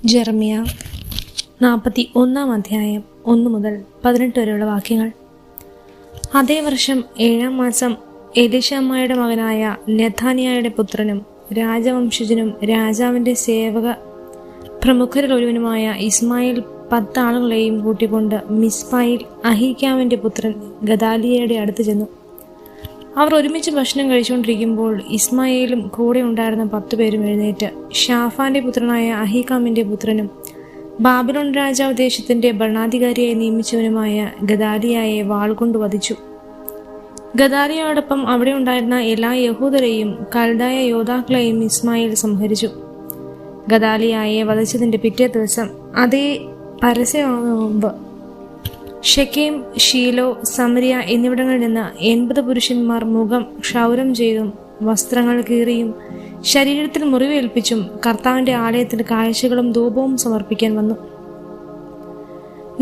Jeremiah 41 അധ്യായം 1 മുതൽ 18 വരെയുള്ള വാക്യങ്ങൾ. അതേ വർഷം 7-ാം മാസം എലീശാമയുടെ മകനായ നെഥാനിയായുടെ പുത്രനും രാജവംശജനും രാജാവിൻ്റെ സേവക പ്രമുഖരിൽ ഒരുവനുമായ ഇസ്മായിൽ 10 ആളുകളെയും കൂട്ടിക്കൊണ്ട് മിസ്പായിൽ അഹീക്കാമിൻ്റെ പുത്രൻ ഗദാലിയയുടെ അടുത്ത് ചെന്നു. അവർ ഒരുമിച്ച് ഭക്ഷണം കഴിച്ചുകൊണ്ടിരിക്കുമ്പോൾ ഇസ്മായേലും കൂടെ ഉണ്ടായിരുന്ന 10 പേരും എഴുന്നേറ്റ് ഷാഫാന്റെ പുത്രനായ അഹീക്കാമിൻ്റെ പുത്രനും ബാബിലോൺ രാജാവ് ദേശത്തിൻ്റെ ഭരണാധികാരിയായി നിയമിച്ചവനുമായ ഗദാലിയയെ വാൾ കൊണ്ട് വധിച്ചു. ഗദാലിയയോടൊപ്പം അവിടെ ഉണ്ടായിരുന്ന എല്ലാ യഹൂദരെയും കൽദായ യോദ്ധാക്കളെയും ഇസ്മായേൽ സംഹരിച്ചു. ഗദാലിയയെ വധിച്ചതിൻ്റെ പിറ്റേ ദിവസം അതേ പരസ്യമാകുന്ന മുമ്പ് ഷെക്കേം, ഷീലോ, സമരിയ എന്നിവിടങ്ങളിൽ നിന്ന് 80 പുരുഷന്മാർ മുഖം ക്ഷൗരം ചെയ്തും വസ്ത്രങ്ങൾ കീറിയും ശരീരത്തിൽ മുറിവേൽപ്പിച്ചും കർത്താവിൻ്റെ ആലയത്തിൽ കാഴ്ചകളും ധൂപവും സമർപ്പിക്കാൻ വന്നു.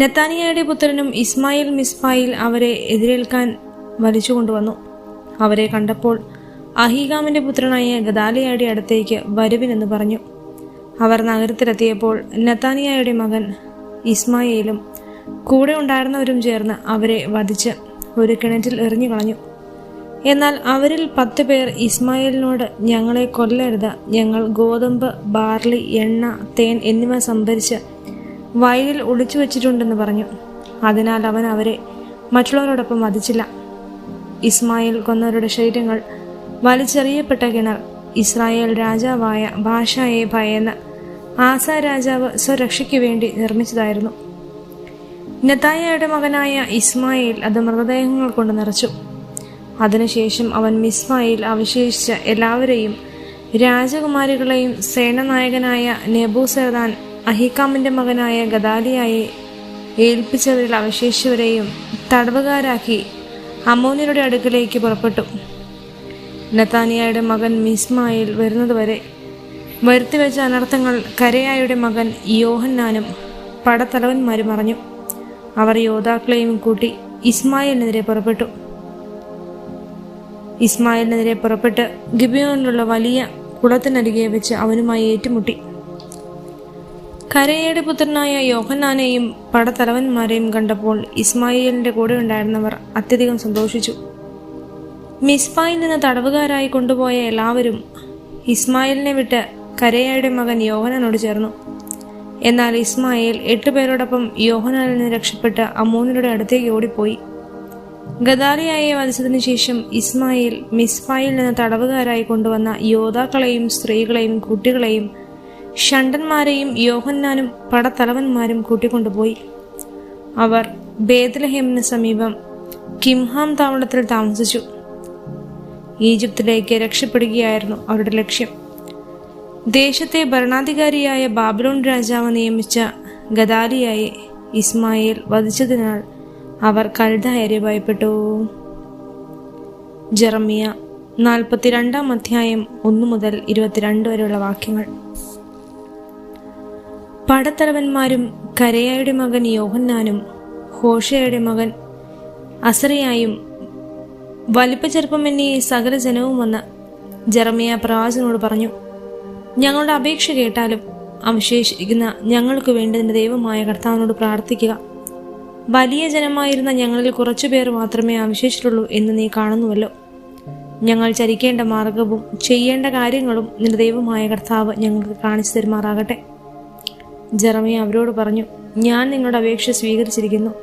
നെഥാനിയായുടെ പുത്രനും ഇസ്മായിൽ മിസ്പായിൽ അവരെ എതിരേൽക്കാൻ വലിച്ചുകൊണ്ടുവന്നു. അവരെ കണ്ടപ്പോൾ അഹീകാമിൻ്റെ പുത്രനായ ഗദാലിയയുടെ അടുത്തേക്ക് വരുവിനെന്ന് പറഞ്ഞു. അവർ നഗരത്തിലെത്തിയപ്പോൾ നെഥാനിയായുടെ മകൻ ഇസ്മായേലും കൂടെ ഉണ്ടായിരുന്നവരും ചേർന്ന് അവരെ വധിച്ച് ഒരു കിണറ്റിൽ എറിഞ്ഞു കളഞ്ഞു. എന്നാൽ അവരിൽ 10 പേർ ഇസ്മായേലിനോട്, ഞങ്ങളെ കൊല്ലരുത്, ഞങ്ങൾ ഗോതമ്പ്, ബാർലി, എണ്ണ, തേൻ എന്നിവ സംഭരിച്ച് വയലിൽ ഒളിച്ചു വച്ചിട്ടുണ്ടെന്ന് പറഞ്ഞു. അതിനാൽ അവൻ അവരെ മറ്റുള്ളവരോടൊപ്പം വധിച്ചില്ല. ഇസ്മായേൽ കൊന്നവരുടെ ശരീരങ്ങൾ വലിച്ചെറിയപ്പെട്ട കിണർ ഇസ്രായേൽ രാജാവായ ബാഷായെ ഭയന്ന് ആസ രാജാവ് സ്വരക്ഷയ്ക്ക് വേണ്ടി നിർമ്മിച്ചതായിരുന്നു. നെഥാനിയായുടെ മകനായ ഇസ്മായേൽ അത് മൃതദേഹങ്ങൾ കൊണ്ട് നിറച്ചു. അതിനുശേഷം അവൻ മിസ്പായിൽ അവശേഷിച്ച എല്ലാവരെയും, രാജകുമാരികളെയും, സേനാനായകനായ നെബൂസർദാൻ അഹീക്കാമിൻ്റെ മകനായ ഗദാലിയയെ ഏൽപ്പിച്ചവരിൽ അവശേഷിച്ചവരെയും തടവുകാരാക്കി അമ്മോന്യരുടെ അടുക്കലേക്ക് പുറപ്പെട്ടു. നെഥാനിയായുടെ മകൻ മിസ്മായിൽ വരുന്നതുവരെ വരുത്തിവെച്ച അനർത്ഥങ്ങൾ കരേയായുടെ മകൻ യോഹന്നാനും പടത്തലവന്മാരും അറിഞ്ഞു. അവർ യോദ്ധാക്കളെയും കൂട്ടി ഇസ്മായേലിനെതിരെ പുറപ്പെട്ട് ഗിബിയോനിലുള്ള വലിയ കുളത്തിനരികെ വെച്ച് അവനുമായി ഏറ്റുമുട്ടി. കരേയയുടെ പുത്രനായ യോഹന്നാനെയും പടത്തലവന്മാരെയും കണ്ടപ്പോൾ ഇസ്മായേലിന്റെ കൂടെ ഉണ്ടായിരുന്നവർ അത്യധികം സന്തോഷിച്ചു. മിസ്പായിൽ നിന്ന് തടവുകാരായി കൊണ്ടുപോയ എല്ലാവരും ഇസ്മായേലിനെ വിട്ട് കരേയയുടെ മകൻ യോഹന്നാനോട് ചേർന്നു. എന്നാൽ ഇസ്മായേൽ 8 പേരോടൊപ്പം യോഹന്നാനിൽ നിന്ന് രക്ഷപ്പെട്ട് അമ്മോന്യരുടെ അടുത്തേക്ക് ഓടിപ്പോയി. ഗദാലിയയെ വധിച്ചതിനു ശേഷം ഇസ്മായേൽ മിസ്പായിൽ നിന്ന് തടവുകാരായി കൊണ്ടുവന്ന യോദ്ധാക്കളെയും സ്ത്രീകളെയും കുട്ടികളെയും ഷണ്ഡന്മാരെയും യോഹന്നാനും പടത്തലവന്മാരും കൂട്ടിക്കൊണ്ടുപോയി. അവർ ബേത്ലഹേമിന് സമീപം കിംഹാം താവളത്തിൽ താമസിച്ചു. ഈജിപ്തിലേക്ക് രക്ഷപ്പെടുകയായിരുന്നു അവരുടെ ലക്ഷ്യം. ദേശത്തെ ഭരണാധികാരിയായ ബാബിലോൺ രാജാവ് നിയമിച്ച ഗദാലിയയെ ഇസ്മായേൽ വധിച്ചതിനാൽ അവർ കൽദായരെ ഭയപ്പെട്ടു. ജെറമ്യ 42 അധ്യായം 1 മുതൽ 22 വരെയുള്ള വാക്യങ്ങൾ. പടത്തലവന്മാരും കരേയയുടെ മകൻ യോഹന്നാനും ഹോഷയുടെ മകൻ അസറിയായും വലിപ്പച്ചെറുപ്പം എന്നീ സകല ജനവും വന്ന് ജെറമ്യ പ്രവാചകനോട് പറഞ്ഞു, ഞങ്ങളുടെ അപേക്ഷ കേട്ടാലും അവശേഷിക്കുന്ന ഞങ്ങൾക്ക് വേണ്ടി നിന്റെ ദൈവമായ കർത്താവിനോട് പ്രാർത്ഥിക്കുക. വലിയ ജനമായിരുന്ന ഞങ്ങളിൽ കുറച്ചുപേർ മാത്രമേ അവശേഷിച്ചുള്ളൂ എന്ന് നീ കാണുന്നുവല്ലോ. ഞങ്ങൾ ചരിക്കേണ്ട മാർഗവും ചെയ്യേണ്ട കാര്യങ്ങളും നിന്റെ ദൈവമായ കർത്താവ് ഞങ്ങൾക്ക് കാണിച്ചു തരുമാറാകട്ടെ. ജെറമ്യ അവരോട് പറഞ്ഞു, ഞാൻ നിങ്ങളുടെ അപേക്ഷ സ്വീകരിച്ചിരിക്കുന്നു.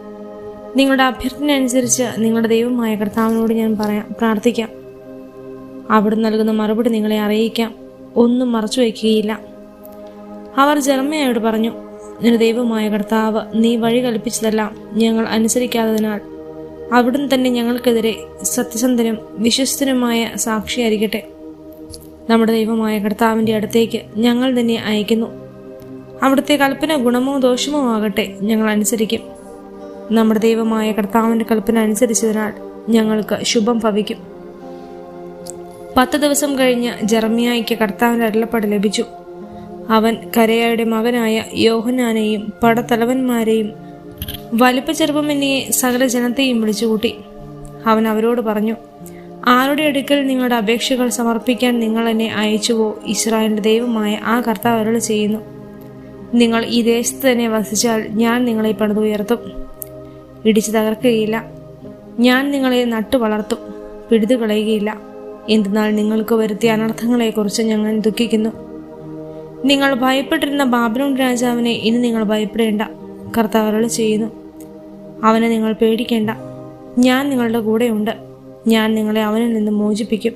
നിങ്ങളുടെ അഭ്യർത്ഥന അനുസരിച്ച് നിങ്ങളുടെ ദൈവമായ കർത്താവിനോട് ഞാൻ പ്രാർത്ഥിക്കാം. അവിടുന്ന് നൽകുന്ന മറുപടി നിങ്ങളെ അറിയിക്കാം. ഒന്നും മറച്ചു വയ്ക്കുകയില്ല. അവർ ജെറമ്യയോട് പറഞ്ഞു, നിന്റെ ദൈവമായ കർത്താവ് നീ വഴി കൽപ്പിച്ചതെല്ലാം ഞങ്ങൾ അനുസരിക്കാത്തതിനാൽ അവിടുന്ന് തന്നെ ഞങ്ങൾക്കെതിരെ സത്യസന്ധനും വിശ്വസ്തനുമായ സാക്ഷിയായിരിക്കട്ടെ. നമ്മുടെ ദൈവമായ കർത്താവിൻ്റെ അടുത്തേക്ക് ഞങ്ങൾ തന്നെ അയക്കുന്നു. അവിടുത്തെ കൽപ്പന ഗുണമോ ദോഷമോ ആകട്ടെ, ഞങ്ങൾ അനുസരിക്കും. നമ്മുടെ ദൈവമായ കർത്താവിൻ്റെ കൽപ്പന അനുസരിച്ചതിനാൽ ഞങ്ങൾക്ക് ശുഭം ഭവിക്കും. 10 ദിവസം കഴിഞ്ഞ് ജെറമ്യായ്ക്ക് കർത്താവിൻ്റെ അരുളപ്പാട് ലഭിച്ചു. അവൻ കരേയയുടെ മകനായ യോഹന്നാനെയും പടത്തലവന്മാരെയും വലിപ്പച്ചെറുപ്പം എന്നീ സകല ജനത്തെയും വിളിച്ചുകൂട്ടി. അവൻ അവരോട് പറഞ്ഞു, ആരുടെ അടുക്കൽ നിങ്ങളുടെ അപേക്ഷകൾ സമർപ്പിക്കാൻ നിങ്ങൾ എന്നെ അയച്ചുവോ, ഇസ്രായേലിന്റെ ദൈവമായ ആ കർത്താവ് അരുളി ചെയ്യുന്നു, നിങ്ങൾ ഈ ദേശത്ത് തന്നെ വസിച്ചാൽ ഞാൻ നിങ്ങളെ പണിതുയർത്തും, ഇടിച്ചു തകർക്കുകയില്ല. ഞാൻ നിങ്ങളെ നട്ടു വളർത്തും, പിഴുതു കളയുകയില്ല. എന്തെന്നാൽ നിങ്ങൾക്ക് വരുത്തിയ അനർത്ഥങ്ങളെക്കുറിച്ച് ഞങ്ങൾ ദുഃഖിക്കുന്നു. നിങ്ങൾ ഭയപ്പെട്ടിരുന്ന ബാബിലോൺ രാജാവിനെ ഇനി നിങ്ങൾ ഭയപ്പെടേണ്ട. കർത്താവ് അരുളിച്ചെയ്യുന്നു, അവനെ നിങ്ങൾ പേടിക്കേണ്ട. ഞാൻ നിങ്ങളുടെ കൂടെയുണ്ട്. ഞാൻ നിങ്ങളെ അവനിൽ നിന്ന് മോചിപ്പിക്കും.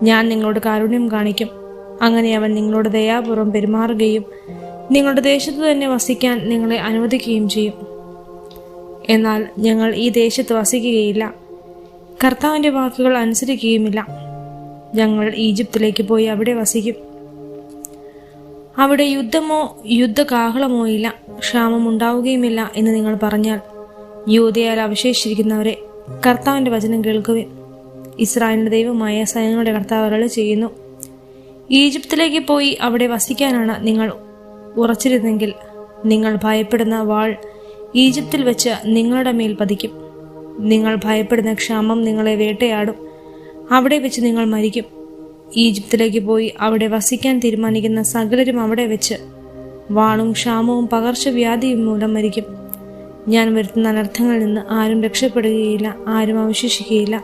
ഞാൻ നിങ്ങളോട് കാരുണ്യം കാണിക്കും. അങ്ങനെ അവൻ നിങ്ങളോട് ദയാപൂർവ്വം പെരുമാറുകയും നിങ്ങളുടെ ദേശത്ത് തന്നെ വസിക്കാൻ നിങ്ങളെ അനുവദിക്കുകയും ചെയ്യും. എന്നാൽ ഞങ്ങൾ ഈ ദേശത്ത് വസിക്കുകയില്ല, കർത്താവിൻ്റെ വാക്കുകൾ അനുസരിക്കുകയുമില്ല. ഞങ്ങൾ ഈജിപ്തിലേക്ക് പോയി അവിടെ വസിക്കും. അവിടെ യുദ്ധമോ യുദ്ധകാഹളമോ ഇല്ല, ക്ഷാമം ഉണ്ടാവുകയുമില്ല എന്ന് നിങ്ങൾ പറഞ്ഞാൽ, യൂദയാൽ അവശേഷിച്ചിരിക്കുന്നവരെ, കർത്താവിൻ്റെ വചനം കേൾക്കുവിൻ. ഇസ്രായേലിന്റെ ദൈവമായ സൈന്യങ്ങളുടെ കർത്താവ് അരുളിച്ചെയ്യുന്നു, ഈജിപ്തിലേക്ക് പോയി അവിടെ വസിക്കാനാണ് നിങ്ങൾ ഉറച്ചിരുന്നെങ്കിൽ, നിങ്ങൾ ഭയപ്പെടുന്ന വാൾ ഈജിപ്തിൽ വെച്ച് നിങ്ങളുടെ മേൽ പതിക്കും. നിങ്ങൾ ഭയപ്പെടുന്ന ക്ഷാമം നിങ്ങളെ വേട്ടയാടും, അവിടെ വെച്ച് നിങ്ങൾ മരിക്കും. ഈജിപ്തിലേക്ക് പോയി അവിടെ വസിക്കാൻ തീരുമാനിക്കുന്ന സകലരും അവിടെ വെച്ച് വാളും ക്ഷാമവും പകർച്ചവ്യാധിയും മൂലം മരിക്കും. ഞാൻ വരുത്തുന്ന അനർത്ഥങ്ങളിൽ നിന്ന് ആരും രക്ഷപ്പെടുകയില്ല, ആരും അവശേഷിക്കുകയില്ല.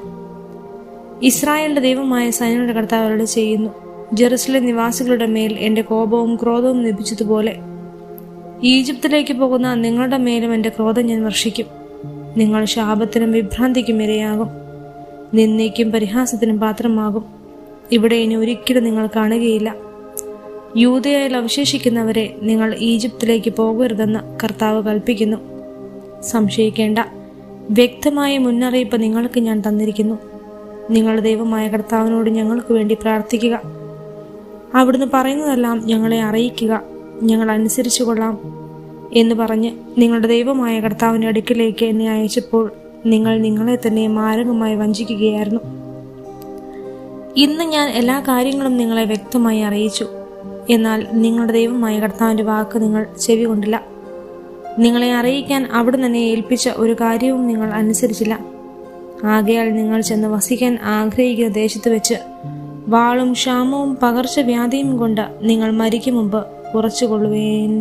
ഇസ്രായേലിന്റെ ദൈവമായ സൈന്യങ്ങളുടെ കർത്താവ് അരുളിച്ചെയ്യുന്നു, ജെറുസലേം നിവാസികളുടെ മേൽ എൻ്റെ കോപവും ക്രോധവും ലഭിച്ചതുപോലെ ഈജിപ്തിലേക്ക് പോകുന്ന നിങ്ങളുടെ മേലും എൻ്റെ ക്രോധം ഞാൻ വർഷിക്കും. നിങ്ങൾ ശാപത്തിനും വിഭ്രാന്തിക്കും ഇരയാകും, നിന്ദയ്ക്കും പരിഹാസത്തിനും പാത്രമാകും. ഇവിടെ ഇനി ഒരിക്കലും നിങ്ങൾ കാണുകയില്ല. യൂദയായിൽ അവശേഷിക്കുന്നവരെ, നിങ്ങൾ ഈജിപ്തിലേക്ക് പോകരുതെന്ന് കർത്താവ് കൽപ്പിക്കുന്നു. സംശയിക്കേണ്ട, വ്യക്തമായ മുന്നറിയിപ്പ് നിങ്ങൾക്ക് ഞാൻ തന്നിരിക്കുന്നു. നിങ്ങളുടെ ദൈവമായ കർത്താവിനോട് ഞങ്ങൾക്ക് വേണ്ടി പ്രാർത്ഥിക്കുക. അവിടുന്ന് പറയുന്നതെല്ലാം ഞങ്ങളെ അറിയിക്കുക, ഞങ്ങൾ അനുസരിച്ചു കൊള്ളാം എന്ന് പറഞ്ഞ് നിങ്ങളുടെ ദൈവമായ കർത്താവിൻ്റെ അടുക്കിലേക്ക് എന്നെ അയച്ചപ്പോൾ നിങ്ങൾ നിങ്ങളെ തന്നെ മാരകമായി വഞ്ചിക്കുകയായിരുന്നു. ഇന്ന് ഞാൻ എല്ലാ കാര്യങ്ങളും നിങ്ങളെ വ്യക്തമായി അറിയിച്ചു. എന്നാൽ നിങ്ങളുടെ ദൈവമായ കർത്താവിൻ്റെ വാക്ക് നിങ്ങൾ ചെവി കൊണ്ടില്ല. നിങ്ങളെ അറിയിക്കാൻ അവിടുന്ന് എന്നെ ഏൽപ്പിച്ച ഒരു കാര്യവും നിങ്ങൾ അനുസരിച്ചില്ല. ആകയാൽ നിങ്ങൾ ചെന്ന് വസിക്കാൻ ആഗ്രഹിക്കുന്ന ദേശത്ത് വെച്ച് വാളും ക്ഷാമവും പകർച്ചവ്യാധിയും കൊണ്ട് നിങ്ങൾ മരിക്കും മുമ്പ് ഉറച്ചുകൊള്ളുവേൻ.